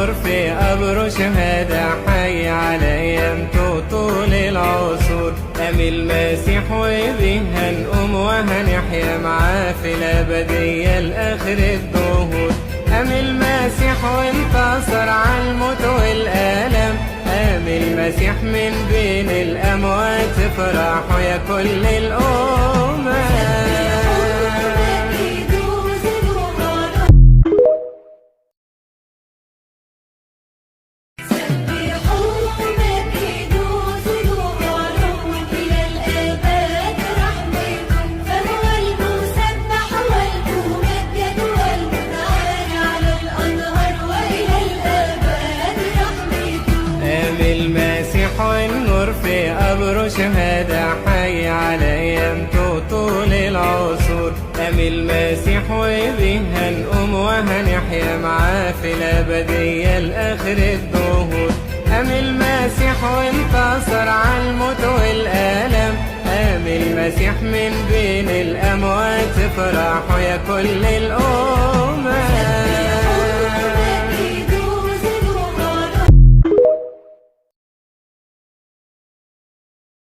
النور في قبره شهادة حي على أيامته طول العصور. قام المسيح وبيه هنقوم وهنحيا معاه في الأبدية لآخر الدهور. قام المسيح وانتصر على الموت والآلام. قام المسيح من بين الأموات افرحوا يا كل الأمم. المسيح والنور في قبره شهادة حي على أيامته طول العصور. قام المسيح وبيه هنقوم وهنحيا معاه في الأبدية لآخر الدهور. قام المسيح وانتصر على الموت والآلام. قام المسيح من بين الأموات افرحوا يا كل الأمم.